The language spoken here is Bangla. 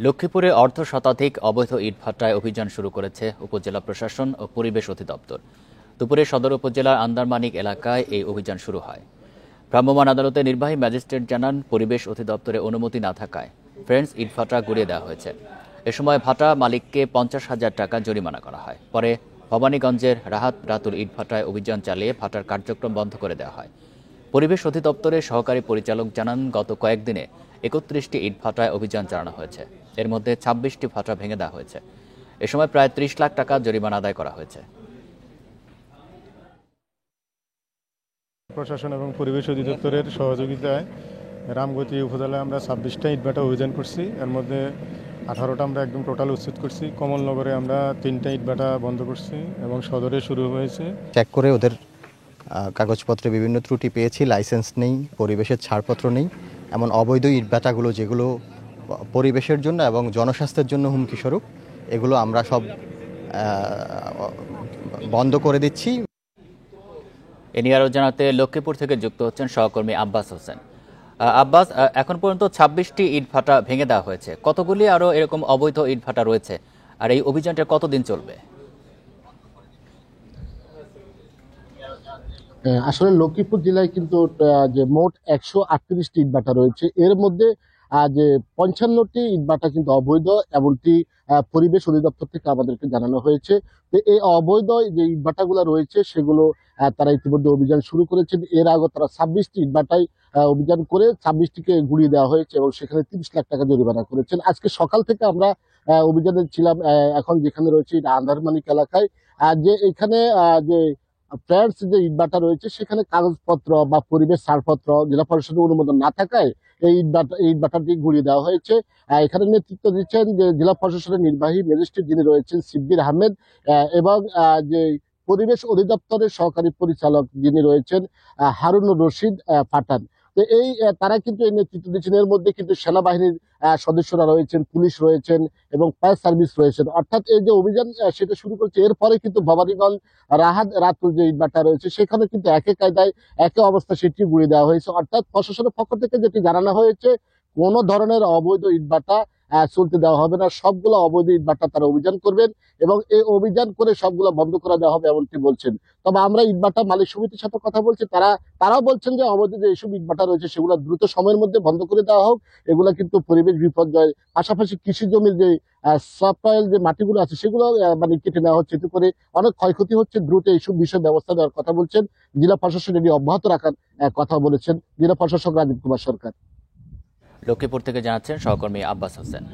লক্ষ্মীপুরে অর্ধ শতাধিক অবৈধ ইটভাটায় অভিযান শুরু করেছে উপজেলা প্রশাসন ও পরিবেশ অধিদপ্তর। দুপুরে সদর উপজেলার আন্দারমানিক এলাকায় এই অভিযান শুরু হয়। ভ্রাম্যমাণ আদালতে নির্বাহী ম্যাজিস্ট্রেট জানান, পরিবেশ অধিদপ্তরের অনুমতি না থাকায় ফ্রেন্ডস ইটভাটা গুড়িয়ে দেওয়া হয়েছে। এ সময় ভাটা মালিককে 50,000 টাকা জরিমানা করা হয়। পরে ভবানীগঞ্জের রাহাত রাতুল ইটভাটায় অভিযান চালিয়ে ভাটার কার্যক্রম বন্ধ করে দেওয়া হয়। পরিবেশ অধিদপ্তরের সহকারী পরিচালক জানান, গত কয়েকদিনে 31টি ইটভাটায় অভিযান চালানো হয়েছে। এর মধ্যে 26টি ভাটা ভেঙে দেওয়া হয়েছে। এ সময় প্রায় 30 লাখ টাকা জরিমানা আদায় করা হয়েছে। প্রশাসন এবং পরিবেশ অধিদপ্তরের সহযোগিতায় রামগতি উপজেলায় আমরা 26টা ইটভাটা অভিযান করছি। এর মধ্যে 18টা আমরা একদম টোটাল উচ্ছেদ করছি। কমলনগরে আমরা 3টা ইটভাটা বন্ধ করছি এবং সদরে শুরু হয়েছে। চেক করে ওদের কাগজপত্রে বিভিন্ন ত্রুটি পেয়েছি, লাইসেন্স নেই, পরিবেশের ছাড়পত্র নেই, এমন অবৈধ ইটভাটাগুলো যেগুলো পরিবেশের জন্য এবং জনস্বাস্থ্যের জন্য হুমকি স্বরূপ, এগুলো আমরা সব বন্ধ করে দিচ্ছি। এ নিয়ে আরও জানাতে লক্ষ্মীপুর থেকে যুক্ত হচ্ছেন সহকর্মী আব্বাস হোসেন। আব্বাস, এখন পর্যন্ত 26টি ইটভাটা ভেঙে দেওয়া হয়েছে, কতগুলি আরও এরকম অবৈধ ইটভাটা রয়েছে, আর এই অভিযানটা কতদিন চলবে? আসলে লক্ষ্মীপুর জেলায় কিন্তু যে মোট 138টি ইটভাটা রয়েছে, এর মধ্যে যে 55টি ইটভাটা কিন্তু অবৈধ, এমনটি পরিবেশ অধিদপ্তর থেকে আমাদেরকে জানানো হয়েছে। তো এই অবৈধ যে ইটভাটাগুলো রয়েছে সেগুলো তারা ইতিমধ্যে অভিযান শুরু করেছেন। এর আগে তারা 26টি ইটভাটায় অভিযান করে 26টিকে গুড়িয়ে দেওয়া হয়েছে এবং সেখানে 30 লাখ টাকা জরিমানা করেছেন। আজকে সকাল থেকে আমরা অভিযানে ছিলাম। এখন যেখানে রয়েছে এটা আন্দারমানিক এলাকায়, যে এখানে যে ফ্রেন্ডস যে ইটভাটা রয়েছে সেখানে কাগজপত্র বা পরিবেশ ছাড়পত্র জেলা পরিষদের অনুমোদন না থাকায় এই ইটভাটাটি ঘুরিয়ে দেওয়া হয়েছে। এখানে নেতৃত্ব দিচ্ছেন যে জেলা প্রশাসনের নির্বাহী ম্যাজিস্ট্রেট যিনি রয়েছেন সিদ্দির আহমেদ, এবং যে পরিবেশ অধিদপ্তরের সহকারী পরিচালক যিনি রয়েছেন হারুনুর রশিদ পাঠান। তো এই তারা কিন্তু এই নেতৃত্ব দিচ্ছেন। এর মধ্যে কিন্তু সেনাবাহিনীর সদস্যরা রয়েছেন, পুলিশ রয়েছেন এবং ফায়ার সার্ভিস রয়েছেন। অর্থাৎ এই যে অভিযান সেটা শুরু করেছে, এরপরে কিন্তু ভবানীগঞ্জ রাহাত রাতুল যে ইটভাটা রয়েছে সেখানে কিন্তু একই কায়দায় একই অবস্থা সেটি গুড়িয়ে দেওয়া হয়েছে। অর্থাৎ প্রশাসনের পক্ষ থেকে যেটি জানানো হয়েছে, কোন ধরনের অবৈধ ইটভাটা চলতে দেওয়া হবে না। সবগুলো অবৈধ ইটভাটা তারা অভিযান করবেন এবং এই অভিযান করে সবগুলো বন্ধ করে দেওয়া হবে এমনটি বলছেন। তবে আমরা ইটভাটা মালিক সমিতির সাথে কথা বলছি, তারাও বলছেন যে অবৈধ যে এইসব ইটভাটা রয়েছে সেগুলো দ্রুত সময়ের মধ্যে বন্ধ করে দেওয়া হোক। এগুলা কিন্তু পরিবেশ বিপর্যয়, পাশাপাশি কৃষি জমির যে সফটওয়্যার যে মাটিগুলো আছে সেগুলো মানে কেটে নেওয়া হচ্ছে, এতে করে অনেক ক্ষয়ক্ষতি হচ্ছে। দ্রুত এইসব বিষয়ে ব্যবস্থা নেওয়ার কথা বলছেন। জেলা প্রশাসন এটি অব্যাহত রাখার কথা বলেছেন জেলা প্রশাসক রাজীব কুমার সরকার। লক্ষ্মীপুর থেকে জানাচ্ছেন সহকর্মী আব্বাস হোসেন।